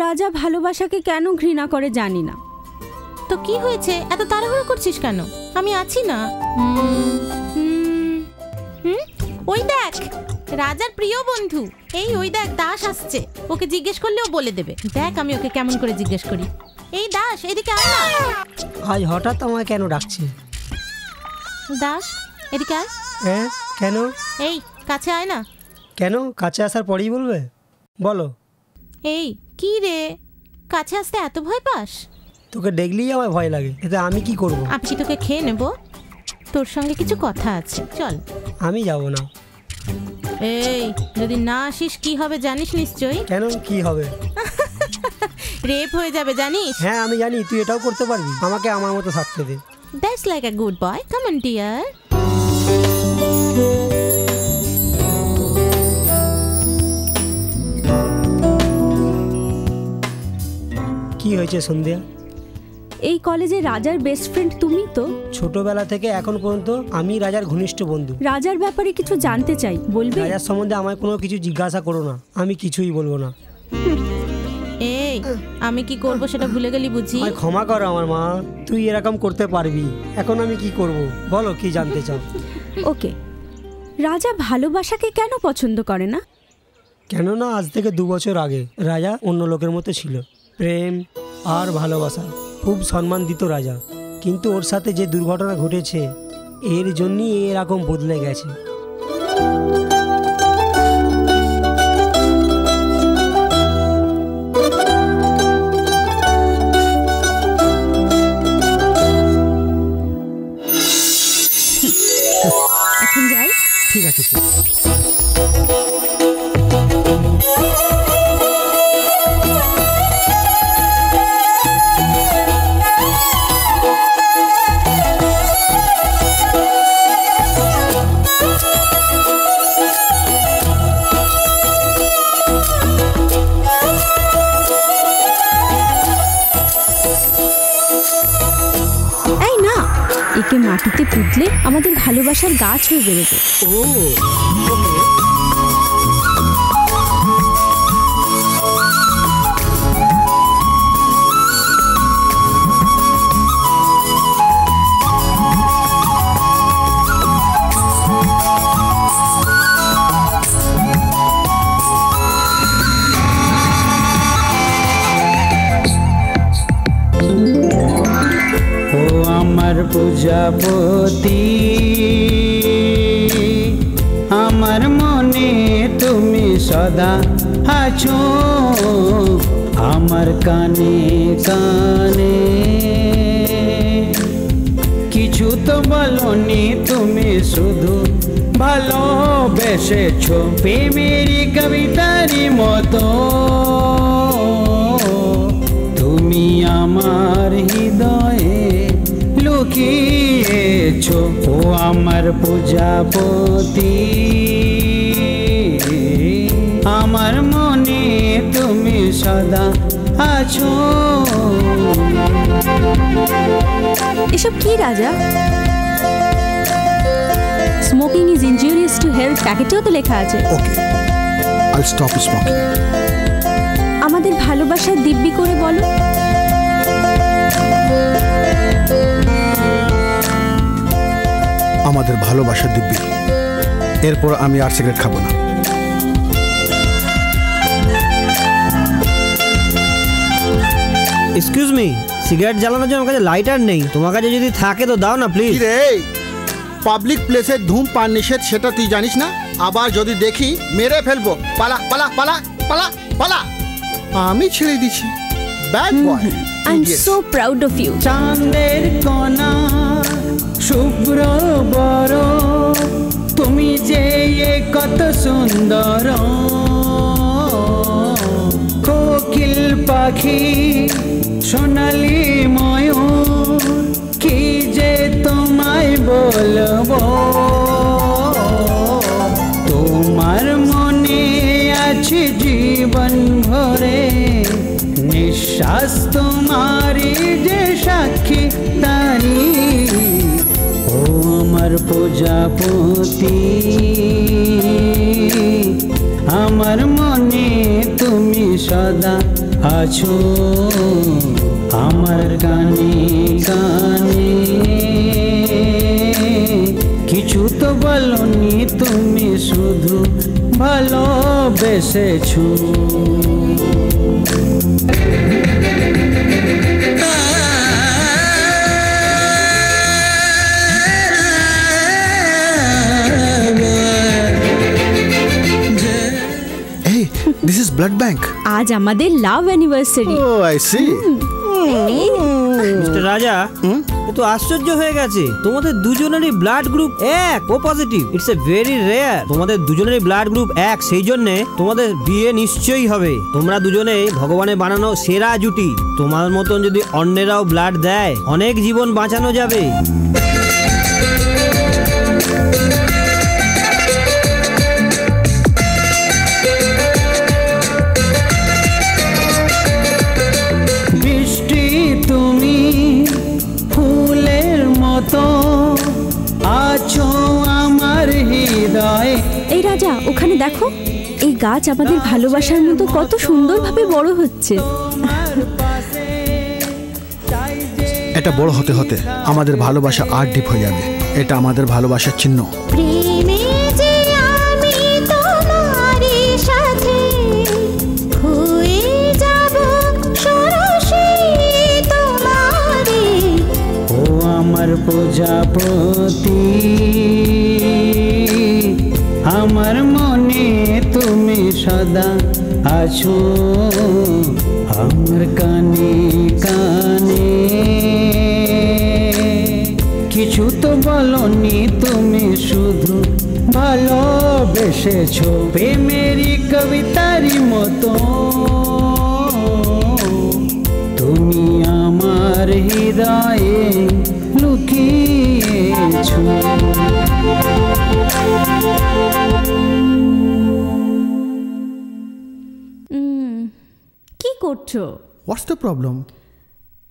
রাজা ভালোবাসাকে কেন ঘৃণা করে জানি না। তো কি হয়েছে, এত তাড়াহুড়ো করছিস কেন? আমি আছি না। ওই দেখ রাজার প্রিয় বন্ধু, এই ওই দেখ দাস আসছে, ওকে জিজ্ঞেস করলেও বলে দেবে। দেখ আমি ওকে কেমন করে জিজ্ঞেস করি। এই দাস এদিকে আয় না। আজ হঠাৎ আমায় কেন ডাকছে? দাস এদিকে আয়। হ্যাঁ কেন? এই কাছে আয় না। কেন? কাছে আসার পরেই বলবে, বলো। এই কি রে, কাছে আসতে এত ভয় পাস? তোকে দেখলেই আমার ভয় লাগে, এতে আমি কি করব? আমি কি তোকে খেয়ে নেব? তোর সঙ্গে কিছু কথা আছে, চল। আমি যাব না। এই যদি না আসিস কি হবে জানিস নিশ্চয়ই? কেন, কি হবে? রেপ হয়ে যাবে জানিস? হ্যাঁ আমি জানি, তুই এটাও করতে পারবি, আমাকে আমার মতো থাকতে দে। That's like a good boy. Come on, dear. কি হয়েছে সন্ধ্যা? এই কলেজে রাজার বেস্ট ফ্রেন্ড তুমি তো? ছোটবেলা থেকে এখন পর্যন্ত আমি রাজার ঘনিষ্ঠ বন্ধু। রাজার ব্যাপারে কিছু জানতে চাই, বলবে? রাজার সম্বন্ধে আমায় কোনো কিছু জিজ্ঞাসা করো না, আমি কিছুই বলবো না। এই আমি কি করব সেটা ভুলে গেলি বুঝি? আমায় ক্ষমা করো আমার মা, তুই এরকম করতে পারবি? এখন আমি কি করব বলো, কি জানতে চাও? ওকে, রাজা ভালোবাসাকে কেন পছন্দ করে না? কেননা আজ থেকে 2 বছর আগে রাজা অন্য লোকের মতো ছিল। প্রেম আর ভালোবাসা খুব সম্মান দিত রাজা, কিন্তু ওর সাথে যে দুর্ঘটনা ঘটেছে এর জন্যই এরকম বদলে গেছে। এখন যাই। ঠিক আছে। একে মাটিতে পুঁতলে আমাদের ভালোবাসার গাছ হয়ে বেরোবে। আমার পূজাপতি, আমার মনে তুমি সদা আছো, আমার কানে কানে কিছু তো বলনি, তুমি শুধু ভালোবেসেছো প্রেমেরই কবিতারই মতো। তুমি আমার হৃদয়ে লুকিয়েছো, ও আমার পূজাপতি, আমার মনে তুমি সদা আছো। এসব কি Raja? Smoking is injurious to health প্যাকেটেও তো লেখা আছে। ওকে, আইল স্টপ স্মোকিং। আমাদের ভালোবাসার দিব্যি করে বলো। আমাদের ভালোবাসার দিব্যি, এরপর আমি আর সিগারেট খাবো না। এক্সকিউজ মি, সিগারেট জ্বালানোর জন্য আমার কাছে লাইটার নেই, তোমার কাছে যদি থাকে তো দাও না প্লিজ। রে পাবলিক প্লেসে ধূমপান নিষেধ, সেটা তুই জানিস না? আবার যদি দেখি মেরে ফেলবো। পালা পালা পালা পালা পালা। আমি ছেড়ে দিচ্ছি। Bad boy. I am so proud of you. চাঁদের কণা শুভ্র বড়, তুমি যে কত সুন্দর। কোকিল পাখি সোনালি ময়ূর, কি যে তোমায় বলবো। তোমার মনে আছে জীবন ভরে, নিঃশ্বাস তোমারি যে সাক্ষী তারি। ও আমার পূজাপতি, আমার মনে তুমি সদা আছো আমার গানে গানে। কিছু তো বলনি তুমি, শুধু ভালোবেসেছো। This is blood bank. আজ আমাদের love anniversary. Oh, I see. Mister Raja, এ তো আশ্চর্য হয়ে গেছে, তোমাদের দুজনেরই ব্লাড গ্রুপ এক, O positive. It's a very rare. তোমাদের দুজনেরই ব্লাড গ্রুপ এক, সেই জন্য তোমাদের বিয়ে নিশ্চয়ই হবে। তোমরা দুজনেই ভগবানের বানানো সেরা জুটি। তোমার মতন যদি অন্যেরাও ব্লাড দেয়, অনেক জীবন বাঁচানো যাবে। আছো আমার হৃদয়ে। এই রাজা, ওখানে দেখো, এই গাছ আমাদের ভালোবাসার মতো কত সুন্দরভাবে বড় হচ্ছে। এটা বড় হতে হতে আমাদের ভালোবাসা আর ডিপ হয়ে যাবে। এটা আমাদের ভালোবাসার চিহ্ন। প্রেমে যে আমি তোমারই সাথে হয়ে যাব সরাসরি তোমারে। ও আমার প্রজাপতি, আমার মনে তুমি সদা আছো, আমার কানে কানে। কিছু তো বলনি তুমি, শুধু ভালোবেসেছো। প্রেমেরই কবিতারই মতো তুমি আমার হৃদয়ে লুকিয়েছো। কি করছো? What's the problem?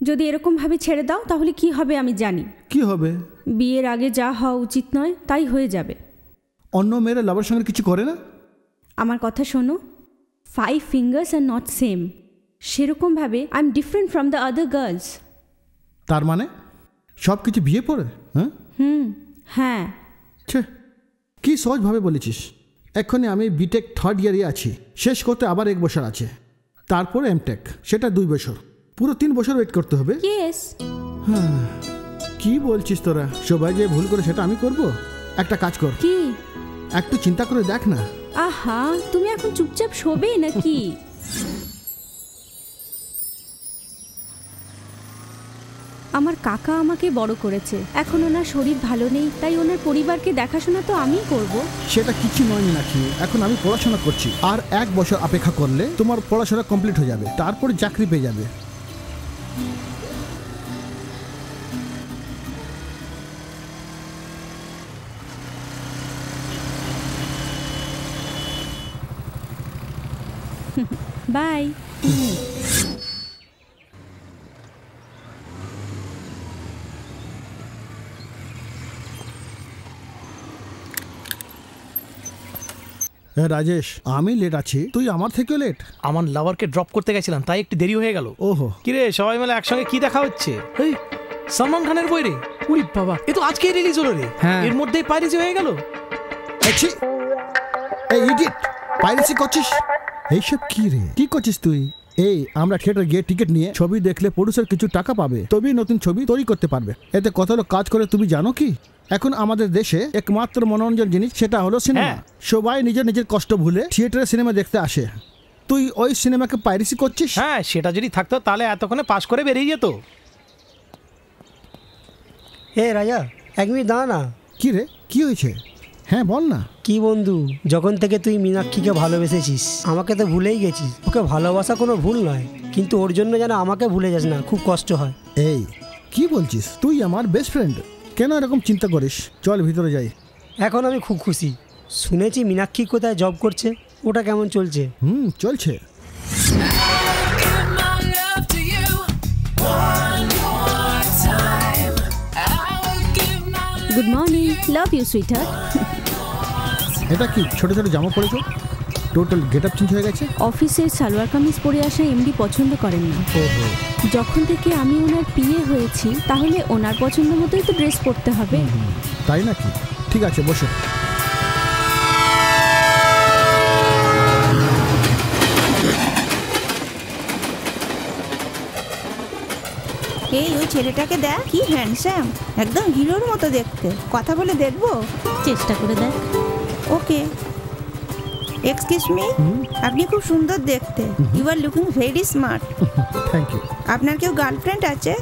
যদি এরকম ভাবে ছেড়ে দাও তাহলে কি হবে আমি জানি। কি হবে? বিয়ের আগে যা হওয়া উচিত নয় তাই হয়ে যাবে। অন্য মেয়েরা লাভার সঙ্গে কিছু করে না? আমার কথা শোনো, 5 fingers আর নট সেম। সেরকমভাবে I am different from the other girls. তার মানে সব কিছু বিয়ে পড়ে? হ্যাঁ। ছে, কি সহজভাবে বলেছিস। এক্ষণে আমি বিটেক 3rd ইয়ারে আছি, শেষ করতে আবার 1 বছর আছে, তারপরে এমটেক, সেটা 2 বছর, পুরো 3 বছর ওয়েট করতে হবে। ইয়েস। কি বলছিস তোরা? সবাই যে ভুল করে সেটা আমি করব? একটা কাজ কর, কি? একটু চিন্তা করে দেখ না। আহা, তুমি এখন চুপচাপ শোবে নাকি? আমার কাকা আমাকে বড় করেছে, এখন ওনার শরীর ভালো নেই, তাই ওনার পরিবারকে দেখাশোনা তো আমিই করব। সেটা কিছু নয় নাকি? এখন আমি পড়াশোনা করছি, আর 1 বছর অপেক্ষা করলে তোমার পড়াশোনা কমপ্লিট হয়ে যাবে, তারপরে চাকরি পেয়ে যাবে। বাই। হ্যাঁ রাজেশ, আমি লেট আছি, তুই আমার থেকেও লেট। আমার লাভারকে ড্রপ করতে গেছিলাম, তাই একটু দেরি হয়ে গেল। ওহো, কিরে সবাই মিলে একসঙ্গে কি দেখা হচ্ছে? এই সলমান খানের বই রে, উই বাবা, এ তো আজকেই রিলিজ হলো রে। এর মধ্যেই পাইরেসি হয়ে গেল। এই ইডিয়েট, পাইরেসি করছিস? এইসব কি রে, কি করছিস তুই? এই আমরা থিয়েটার গিয়ে টিকিট নিয়ে ছবি দেখলে প্রডিউসার কিছু টাকা পাবে, তবেই নতুন ছবি তৈরি করতে পারবে। এতে কত লোক কাজ করে তুমি জানো কি? এখন আমাদের দেশে একমাত্র মনোরঞ্জন জিনিস, সেটা হলো সিনেমা। সবাই নিজের নিজের কষ্ট ভুলে থিয়েটারে সিনেমা দেখতে আসে, তুই ওই সিনেমাকে পাইরেসি করছিস। হ্যাঁ, সেটা যদি থাকতো তাহলে এতক্ষণে পাস করে বেরিয়ে যেত। হে রাজা, 1 মিনিট দাঁড়া না। কি রে, কি হয়েছে? হ্যাঁ বল না। কি বন্ধু, যখন থেকে তুই মীনাক্ষীকে ভালোবেসেছিস, আমাকে তো ভুলেই গেছিস। ওকে ভালোবাসা কোনো ভুল নয়, কিন্তু ওর জন্য যেন আমাকে ভুলে যাস না, খুব কষ্ট হয়। এই কি বলছিস? তুই আমার বেস্ট ফ্রেন্ড, কেন এরকম চিন্তা করিস? চল ভিতরে যাই। এখন আমি খুব খুশি। শুনেছি মীনাক্ষী কোথায় জব করছে, ওটা কেমন চলছে? চলছে। Good morning, love you sweetheart. এটা কি ছোট ছোট জামা পরেছো? টোটাল গেট আপ চেঞ্জ হয়ে গেছে। অফিসের সালোয়ার কামিজ পরে আসা এমডি পছন্দ করেন না। ওহো, যখন থেকে আমি ওনার পিএ হয়েছি তাহলে ওনার পছন্দ মতোই তো ড্রেস পরতে হবে। তাই নাকি? ঠিক আছে, বসো। এই ওই ছেলেটাকে দেখ, কি হ্যান্ডসাম, একদম হিরোর মতো দেখতে। কথা বলে দেখবো? চেষ্টা করে দেখ। ওকে, এক্সকিউজ মি, আপনি খুব সুন্দর দেখতে। You are looking very smart. Thank you. আপনার কেউ গার্লফ্রেন্ড আছে?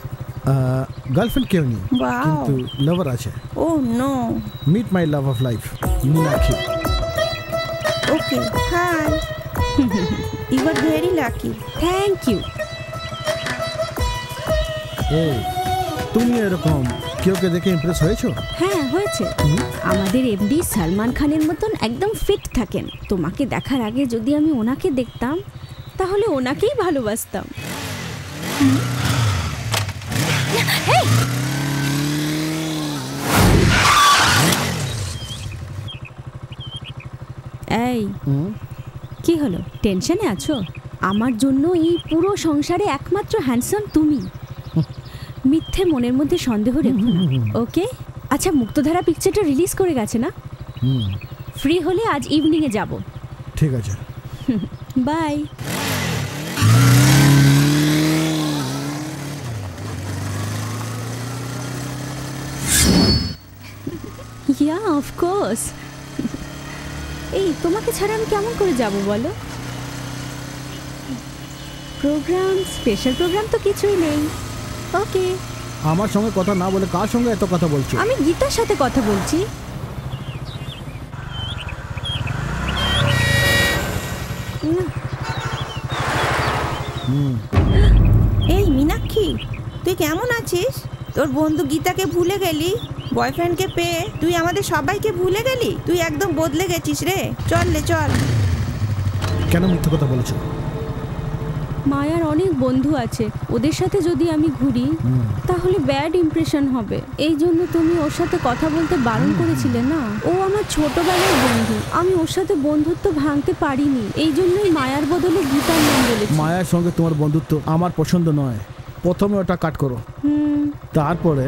গার্লফ্রেন্ড কেউ নেই, Wow. কিন্তু লাভার আছে। Oh no. Meet my love of life, Meenakshi. Okay, hi. You are very lucky. Thank you. এই, তুমি এরকম কেউকে দেখে ইমপ্রেস হয়েছো? হ্যাঁ হয়েছে। আমাদের এমডি সালমান খানের মতন একদম ফিট থাকেন। তোমাকে দেখার আগে যদি আমি ওনাকে দেখতাম তাহলে ওনাকেই ভালোবাসতাম। এই কি হলো, টেনশনে আছো? আমার জন্য এই পুরো সংসারে একমাত্র হ্যান্ডসাম তুমি। মিথ্যে মনের মধ্যে সন্দেহ রেখো না, ওকে? আচ্ছা, মুক্তধারা পিকচারটা রিলিজ করে গেছে না? ফ্রি হলে আজ ইভিনিংয়ে যাব। ঠিক আছে, বাই। Yeah of course. এই তোমাকে ছাড়া আমি কেমন করে যাব বলো? প্রোগ্রাম, স্পেশাল প্রোগ্রাম তো কিছুই নেই। ওকে। আমার সঙ্গে কথা না বলে কার সঙ্গে এত কথা বলছো? আমি গীতার সাথে কথা বলছি। এই মীনাক্ষী, তুই কেমন আছিস? তোর বন্ধু গীতাকে ভুলে গেলি? বয়ফ্রেন্ডকে পেয়ে তুই আমাদের সবাইকে ভুলে গেলি? তুই একদম বদলে গেছিস রে। চল রে চল। কেন মিথ্যে কথা বলছো? মায়ার অনেক বন্ধু আছে, ওদের সাথে যদি আমি ঘুরি তাহলে ব্যাড ইমপ্রেশন হবে। এই জন্য তুমি ওর সাথে কথা বলতে বারণ করেছিলে না? ও আমার ছোটবেলার বন্ধু, আমি ওর সাথে বন্ধুত্ব ভাঙতে পারিনি। এই জন্যই মায়ার বদলে গীতার নাম বলেছি। মায়ার সঙ্গে তোমার বন্ধুত্ব আমার পছন্দ নয়। প্রথমে ওটা কাট করো, তারপরে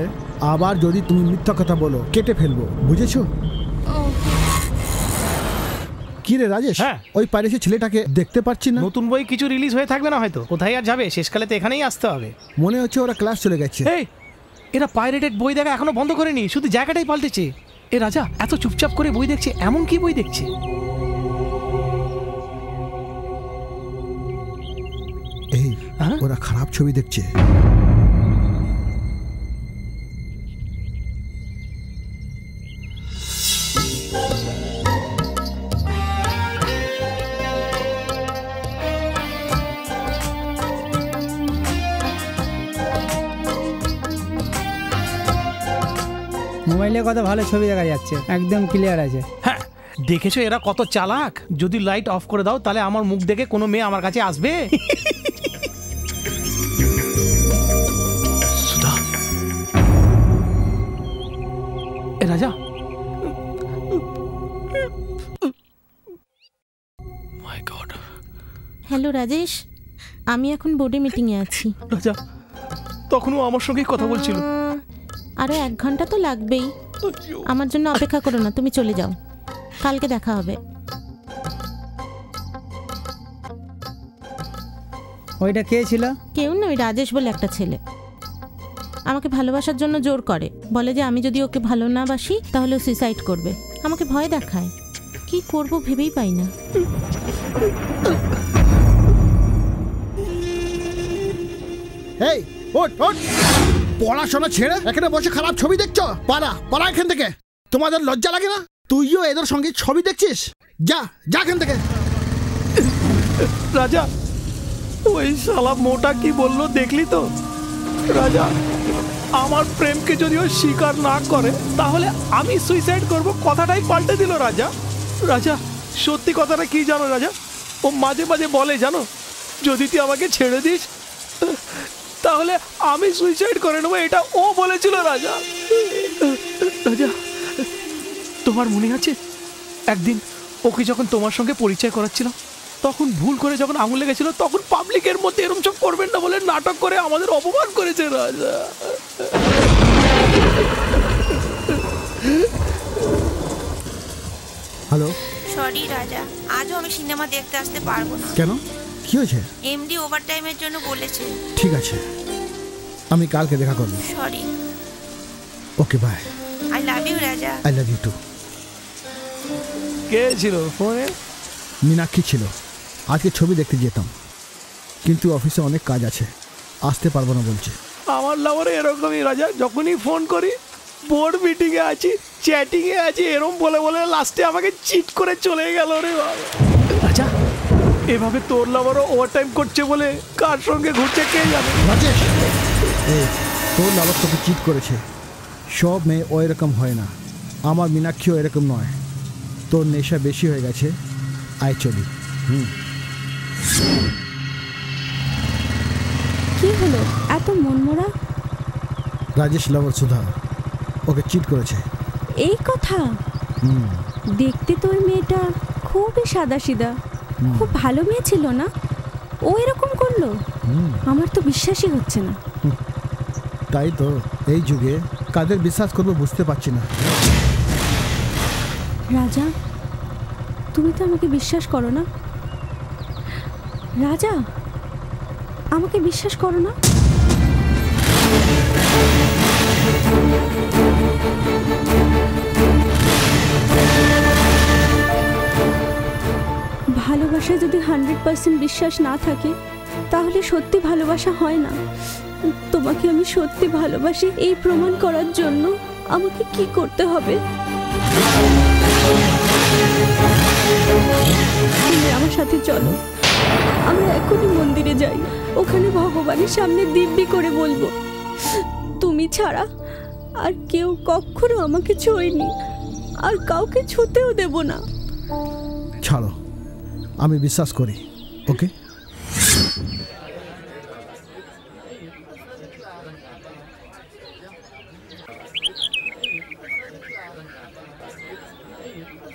আবার যদি তুমি মিথ্যা কথা বলো কেটে ফেলবো, বুঝেছো? কি রে রাজেশ, ওই পাইরেসি ছেলেটাকে দেখতে পাচ্ছি না। নতুন বই কিছু রিলিজ হয়ে থাকবে না হয়তো, কোথায় আর যাবে, শেষকালে তো এখানেই আসতে হবে। মনে হচ্ছে ওরা ক্লাস চলে গেছে। এই, এরা পাইরেটেড বই দেখা এখনো বন্ধ করেনি, শুধু জায়গাটাই পাল্টেছে। এ রাজা এত চুপচাপ করে বই দেখছে, এমন কি বই দেখছে? এই, ওরা খারাপ ছবি দেখছে। মোবাইলে কত ভালো ছবি দেখা যাচ্ছে, একদম ক্লিয়ার আছে। হ্যাঁ, দেখেছো এরা কত চালাক। যদি লাইট অফ করে দাও তাহলে আমার মুখ দেখে কোনো মেয়ে আমার কাছে আসবে? সুধা, এ রাজা, মাই গড। হ্যালো রাজেশ, আমি এখন বোর্ডে মিটিংয়ে আছি। রাজা তখনও আমার সঙ্গেই কথা বলছিল। আরো 1 ঘন্টা তো লাগবেই। আমার জন্য অপেক্ষা করো না, তুমি চলে যাও, কালকে দেখা হবে। ওইটা কে ছিল? কেউ না, ওই রাজেশ বলে একটা ছেলে। আমাকে ভালোবাসার জন্য জোর করে, বলে যে আমি যদি ওকে ভালো না বাসি তাহলে ও সুইসাইড করবে। আমাকে ভয় দেখায়, কি করব ভেবেই পাই না। এই, ওঠ ওঠ, পড়াশোনা ছেড়ে এখানে বসে খারাপ ছবি দেখছো? পারা পারা এখান থেকে। তোমাদের লজ্জা লাগে না? তুইও এদের সঙ্গে ছবি দেখছিস? যা যা এখান থেকে। রাজা, ওই শালা মোটা কি বললো দেখলি তো? রাজা, আমার প্রেমকে যদি ও স্বীকার না করে তাহলে আমি সুইসাইড করব, কথাটাই পাল্টে দিল রাজা। রাজা, সত্যি কথাটা কি জানো রাজা? ও মাঝে মাঝে বলে জানো, যদি তুই আমাকে ছেড়ে দিস তাহলে আমি সুইসাইড করে নেবো, এটা ও বলেছিল রাজা। রাজা, তোমার মনে আছে একদিন ওকে যখন তোমার সঙ্গে পরিচয় করাচ্ছিলাম তখন ভুল করে যখন আঙুল লেগেছিল তখন পাবলিকের মধ্যে এরকম সব করবেন না বলে নাটক করে আমাদের অপমান করেছে রাজা। হ্যালো, সরি রাজা, আজও আমি সিনেমা দেখতে আসতে পারবো না। কেন, কি হয়েছে? এমডি ওভারটাইমের জন্য বলেছে। ঠিক আছে, আমি কালকে দেখা করব। Sorry. Okay, bye. I love you Raja. I love you too. কে ছিল ফোনে? মীনাক্ষী ছিল। আজকে ছবি দেখতে যেতাম, কিন্তু অফিসে অনেক কাজ আছে, আসতে পারবো না বলছে। আমার লাভার এরকমই রাজা, যখনই ফোন করি বোর্ড মিটিংয়ে আছি, চ্যাটিংয়ে আছি, এরকম বলে বলে লাস্টে আমাকে চিট করে চলে গেল রে বাবা। রাজা, এভাবে তোর লাভারও ওভারটাইম করছে বলে কার সঙ্গে ঘুরছে কে জানে। রাজেশ, তোর লাভার তোকে চিট করেছে। সব মেয়ে ও এরকম হয় না, আমার মীনাক্ষীও এরকম নয়। তোর নেশা বেশি হয়ে গেছে, আয় চলি। কি হলো এত মনমরা? রাজেশ লাভার সুধা ওকে চিট করেছে। এই কথা? দেখতে তো ওই মেয়েটা খুবই সাদাসিধা, খুব ভালো মেয়ে ছিল না? ও এরকম করলো? আমার তো বিশ্বাসই হচ্ছে না। তাই তো, এই যুগে কাদের বিশ্বাস করবো বুঝতে পারছি না। রাজা, তুমি তো আমাকে বিশ্বাস করো না? রাজা, আমাকে বিশ্বাস করো না? ভালোবাসায় যদি 100% বিশ্বাস না থাকে তাহলে সত্যি ভালোবাসা হয় না। তোমাকে আমি সত্যি ভালোবাসি এই প্রমাণ করার জন্য আমাকে কি করতে হবে? তুমি আমার সাথে চলো, আমরা এখনই মন্দিরে যাই। ওখানে ভগবানের সামনে দিব্যি করে বলবো তুমি ছাড়া আর কেউ কখনো আমাকে ছোঁয়নি, আর কাউকে ছুঁতেও দেব না। ছাড়ো, আমি বিশ্বাস করি। ওকে,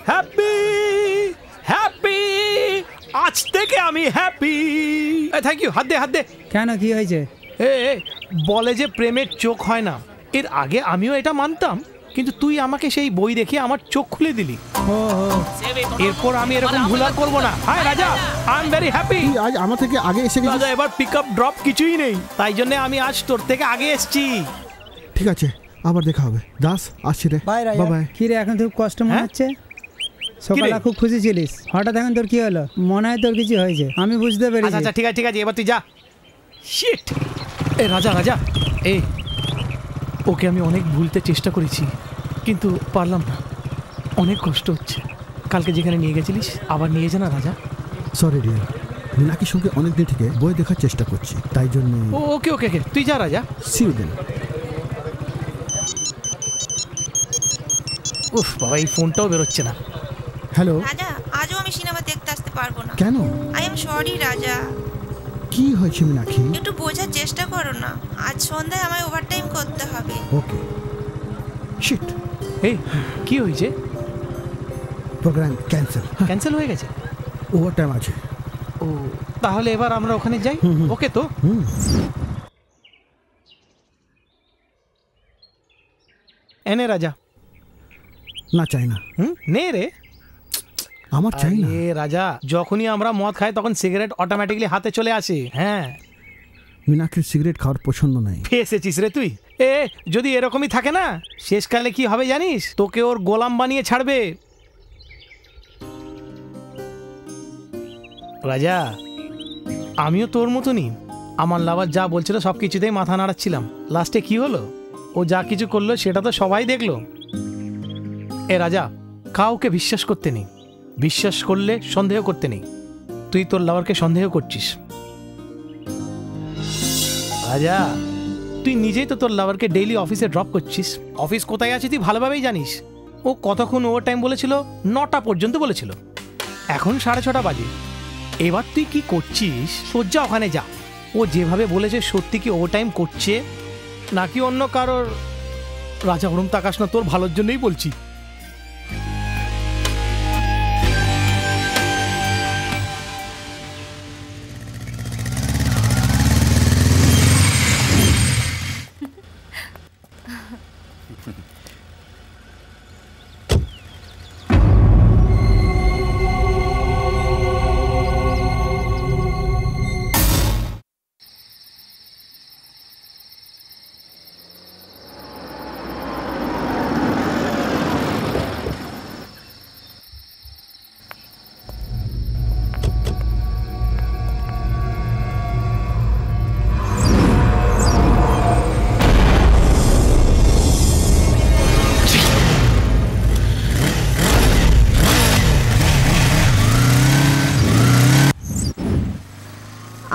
হ্যাপি হ্যাপি, আজ থেকে আমি হ্যাপি। Thank you. হাত দে, হাত দে। কেন, কি হয়েছে? বলে যে প্রেমের চোখ হয় না, এর আগে আমিও এটা মানতাম, কিন্তু তুই আমাকে সেই বই দেখে আমার চোখ খুলে দিলি। এরপর আমি এরকম ভুল আর করবো না। হাই রাজা, আই এম ভেরি হ্যাপি। আজ আমার থেকে আগে এসে গেছিস। রাজা, এবার পিক আপ ড্রপ কিছুই নেই, তাই জন্য আমি আজ তোর থেকে আগে এসেছি। ঠিক আছে, আবার দেখা হবে। দাস, আসছি রে। বাই রাজা। বাই। কি রে, এখন খুব কষ্ট মনে হচ্ছে? সকালে খুব খুশি ছিলিস, হঠাৎ এখন তোর কি হলো? মনে হয় তোর কিছু হয়েছে, আমি বুঝতে পেরেছি। আচ্ছা ঠিক আছে, ঠিক আছে, এবার তুই যা। শিট। রাজা রাজা, ওকে আমি অনেক ভুলতে চেষ্টা করেছি, কিন্তু পারলাম না। অনেক কষ্ট হচ্ছে। কালকে যেখানে নিয়ে গেছিলিস আবার নিয়ে যা না রাজা। সরি ডিয়ার, মীনাক্ষীর সঙ্গে অনেকদিন থেকে বই দেখার চেষ্টা করছি, তাই জন্য। ওকে ওকে ওকে, তুই যা রাজা। See you then. উফ বাবা, এই ফোনটাও বেরোচ্ছে না। হ্যালো রাজা, আজও আমি সিনেমা দেখতে আসতে পারবো না। কেন? আই এম সরি রাজা। কি হয়েছে মীনাক্ষী? একটু বোঝার চেষ্টা করো না, আজ সন্ধ্যায় আমায় ওভারটাইম করতে হবে। ওকে। শিট। কি হয়েছে? Programme cancel. ক্যান্সেল হয়ে গেছে? ওভারটাইম আছে। ও, তাহলে এবার আমরা ওখানে যাই। ওকে তো। এনে রাজা। না, চাই না। নে রে। আমার চাই না। রাজা, যখনই আমরা মদ খাই তখন সিগারেট অটোমেটিক্যালি হাতে চলে আসে। হ্যাঁ, মীনাক্ষীর সিগারেট খাওয়ার পছন্দ নাই। ফেসেছিস রে তুই। যদি এরকমই থাকে না, শেষকালে কি হবে জানিস? তোকে ওর গোলাম বানিয়ে ছাড়বে। রাজা, আমিও তোর মতনই। আমার লাভার যা বলছিল সব কিছুতেই মাথা নাড়াচ্ছিলাম। লাস্টে কি হলো? ও যা কিছু করলো সেটা তো সবাই দেখলো। রাজা, কাউকে বিশ্বাস করতে নেই, বিশ্বাস করলে সন্দেহ করতে নেই। তুই তোর লাভারকে সন্দেহ করছিস। রাজা, তুই নিজেই তো তোর লাভারকে ডেইলি অফিসে ড্রপ করছিস। অফিস কোথায় আছে তুই ভালোভাবেই জানিস। ও কতক্ষণ ওভার টাইম বলেছিল? 9টা পর্যন্ত বলেছিল। এখন 6:30 বাজে। এবার তুই কি করছিস? সোজা ওখানে যা। ও যেভাবে বলেছে সত্যি কি ওভার টাইম করছে নাকি অন্য কারোর? রাজা, ওরম তাকাস না, তোর ভালোর জন্যই বলছি।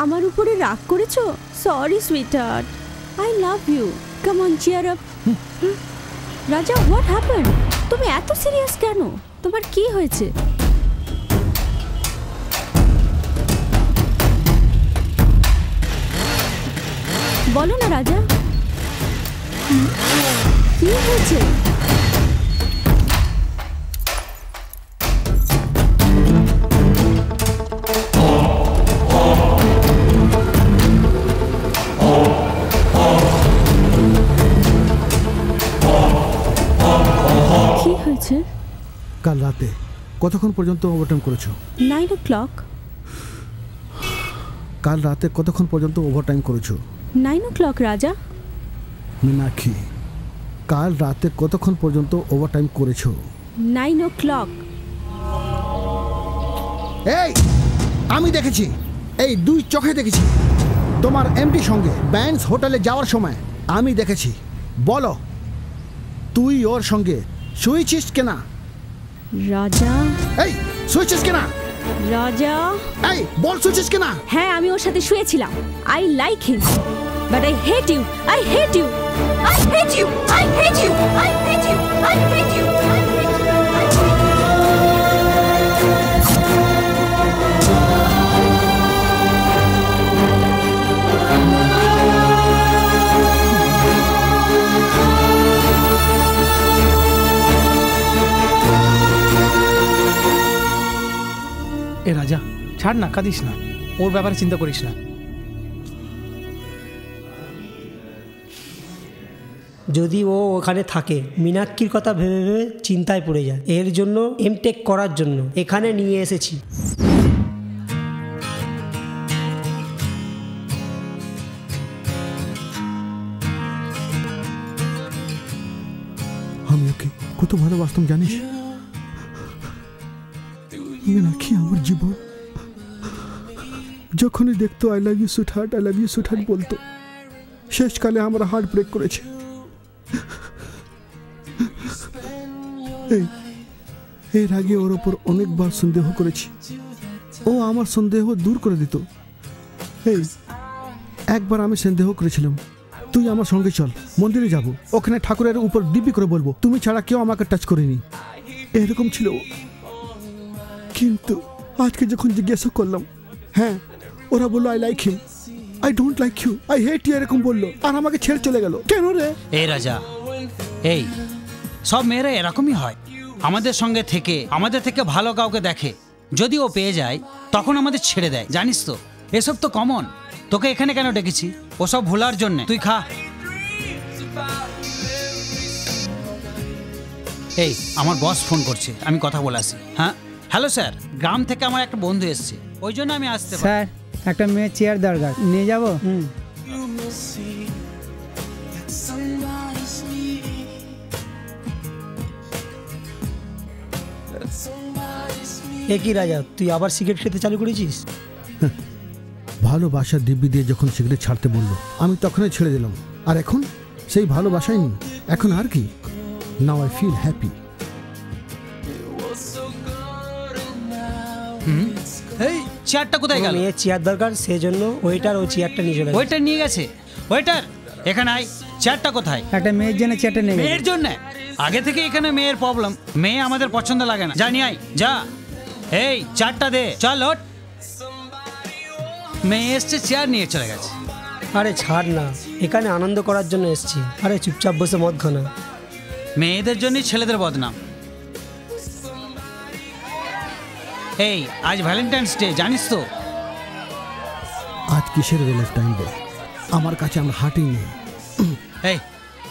আমার উপরে রাগ করেছো? Sorry sweetheart, I love you, come on cheer up. রাজা, হোয়াট হ্যাপেন্ড? তুমি এত সিরিয়াস কেন? তোমার কি হয়েছে? বলো না রাজা, কি হয়েছে? কি হয়েছে? কাল রাতে কতক্ষণ পর্যন্ত ওভারটাইম করেছো? 9 o'clock। কাল রাতে কতক্ষণ পর্যন্ত ওভারটাইম করেছো? 9 o'clock রাজা। মীনাক্ষী, কাল রাতে কতক্ষণ পর্যন্ত ওভারটাইম করেছো? 9 o'clock। এই আমি দেখেছি, এই দুই চোখে দেখেছি তোমার এমডি সঙ্গে ব্যান্ডস হোটেলে যাওয়ার সময় আমি দেখেছি। বলো, তুই ওর সঙ্গে শুয়েছিস কেনা? রাজা, এই শুয়েছিস কেনা? রাজা, এই বল শুয়েছিস কেনা? হ্যাঁ, আমি ওর সাথে শুয়েছিলাম। I like him, but I hate you, I hate you, I hate you, I hate you, I hate you, I hate you. এ রাজা, ছাড় না, কাঁদিস না, ওর ব্যাপারে চিন্তা করিস না। যদি ও ওখানে থাকে, মীনাক্ষীর কথা ভেবে ভেবে চিন্তায় পড়ে যায়। এর জন্য এমটেক করার জন্য এখানে নিয়ে এসেছি। আমি ওকে কত ভালোবাসতাম জানিস? মীনাক্ষী আমার জীবন। যখনই দেখতো I love you sweetheart, I love you sweetheart বলতো, শেষকালে আমার হার্ট ব্রেক করেছে। এর আগে ওর ওপর অনেকবার সন্দেহ করেছি, ও আমার সন্দেহ দূর করে দিত। এই একবার আমি সন্দেহ করেছিলাম, তুই আমার সঙ্গে চল, মন্দিরে যাব, ওখানে ঠাকুরের উপর দিব্যি করে বলবো তুমি ছাড়া কেউ আমাকে টাচ করেনি। এরকম ছিল। কিন্তু আজকে যখন জিজ্ঞাসা করলাম, হ্যাঁ, ওরা বললো I like him, I don't like you, I hate you, এরকম বললো, আর আমাকে ছেড়ে চলে গেল। কেন রে? এই রাজা, এই সব মেয়েরা এরকমই হয়। আমাদের সঙ্গে থেকে আমাদের থেকে ভালো কাউকে দেখে, যদি ও পেয়ে যায় তখন আমাদের ছেড়ে দেয়, জানিস তো? এসব তো কমন। তোকে এখানে কেন ডেকেছি? ওসব ভোলার জন্য। তুই খা। এই আমার বস ফোন করছে, আমি কথা বলে আসি। হ্যাঁ, হ্যালো স্যার, গ্রাম থেকে আমার একটা বন্ধু এসছে, ওই জন্য আমি আসতে পারি। স্যার, একটা মেয়ের চেয়ার দরকার, নিয়ে যাবো? এ কি রাজা, তুই আবার সিগারেট খেতে চালু করেছিস? ভালোবাসার দিব্যি দিয়ে যখন সিগারেট ছাড়তে বললো, আমি তখনই ছেড়ে দিলাম। আর এখন সেই ভালোবাসাই নেই। এখন আর কি? Now I feel happy. এই চেয়ারটা কোথায় গেল? মেয়ের চেয়ার দরকার, সেজন্য ওয়েটার ও চেয়ারটা নিয়ে চলে গেছে। ওয়েটার নিয়ে গেছে? ওয়েটার এখানে আয়, চেয়ারটা কোথায়? একটা মেয়ের জন্য চেয়ারটা নেই। মেয়ের জন্য? আগে থেকে এখানে মেয়ের প্রবলেম, মেয়ে আমাদের পছন্দ লাগে না। জানি আয়, যা। এই চেয়ারটা দে, চল ওঠ। মেয়ে এসছে, চেয়ার নিয়ে চলে গেছে। আরে ছাড় না, এখানে আনন্দ করার জন্য এসেছি। আরে চুপচাপ বসে মদ খানা। মেয়েদের জন্যই ছেলেদের বদনাম। এই আজ ভ্যালেন্টাইন্স ডে, জানিস তো? আজ কিসের ভ্যালেন্টাইন ডে? আমার কাছে আমার হার্টই নেই। এই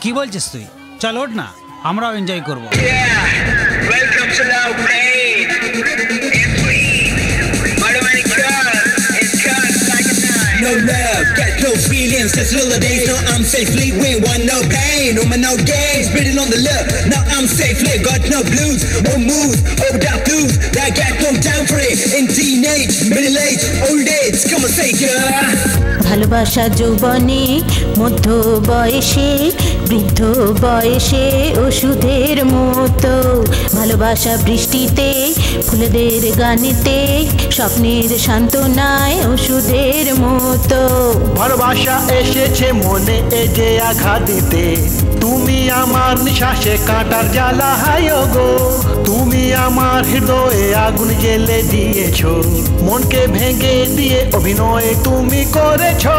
কি বলছিস তুই? চল ওঠ না, আমরাও এনজয় করবো। No love, got no feelings, just holidays. Now I'm safely, we ain't want no pain. No man, no games, breathing on the love. Now I'm safely, got no blues, or moves, or that blues. I got no time for it. In teenage, middle age, old age, come on, say, girl. ভালোবাসা যৌবনে মধ্য বয়সে বৃদ্ধ বয়সে ওষুধের মতো ভালোবাসা বৃষ্টিতে ফুলেদের গানেতে স্বপ্নের সান্ত্বনায় ওষুধের মতো ভালোবাসা এসেছে মনে এ যে আঘাত দিতে তুমি আমার নিঃশ্বাসে কাঁটার জ্বালা হায় গো তুমি আমার হৃদয়ে আগুন জ্বেলে দিয়েছো মনকে ভেঙে দিয়ে অভিনয় তুমি করেছো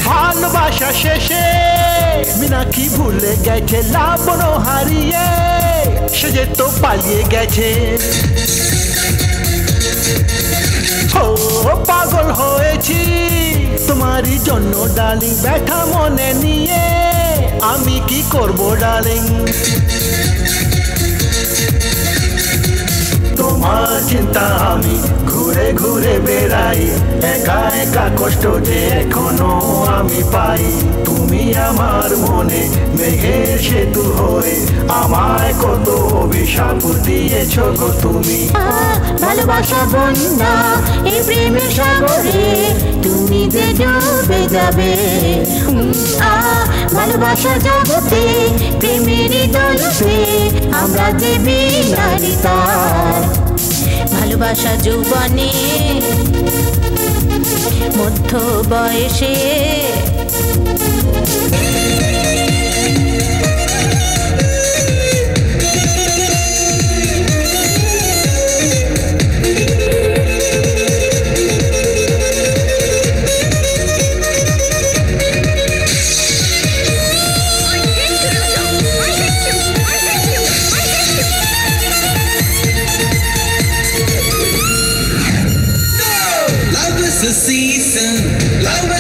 ভালোবাসা শেষে মিনাক্ষী ভুলে গেছে লাবণ হারিয়ে সে যে তো পালিয়ে গেছে ও পাগল হয়েছি তোমারই জন্য ডার্লিং ব্যথা মনে নিয়ে আমি কি করব ডার্লিং তোমার চিন্তা আমি ঘুরে ঘুরে বেড়াই একা একা কষ্ট যে এখনো আমি পাই তুমি আমার মনে মেঘের সেতু হয়ে আমায় কত অভিশাপ দিয়েছ গো তুমি ভালোবাসা বন্যা এই প্রেমের সাগরে তুমি যে ডুবে যাবে ভালোবাসা জগতে প্রেমেরই দোষে আমরা যে বিনারিতা ভালোবাসা যৌবনে মধ্য বয়সে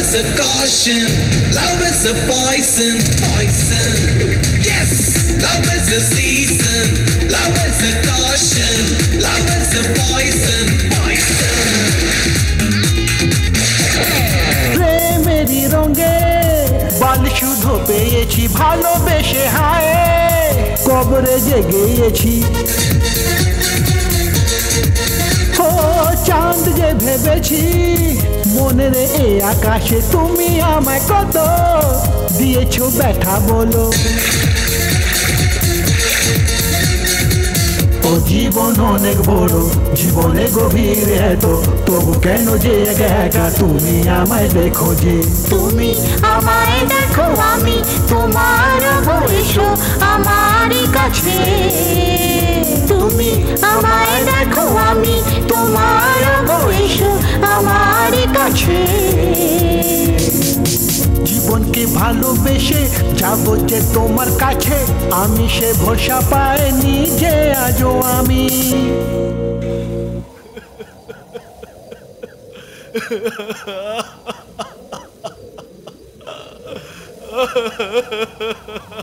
A caution, love is a poison, poison. Yes, love is a season, love is a caution, love is a poison, poison. প্রেমেরই রঙে বাল শুধু পেয়েছি ভালোবেসে হায় কবরে জেগেছি ও চাঁদ যে ভেবেছি মনে রে এ আকাশে তুমি আমায় কত দিয়েছো ব্যথা বলো ও জীবন অনেক বড় জীবনে গভীর এত তবু কেন যে একা একা তুমি আমায় দেখো যে তুমি আমায় দেখো আমি তোমার বসো আমার কাছে তুমি আমায় দেখো আমি তোমার বসো আমার কাছে জীবনকে ভালোবেসে যাবো যে তোমার কাছে আমি সে ভরসা পাইনি যে আজও আমি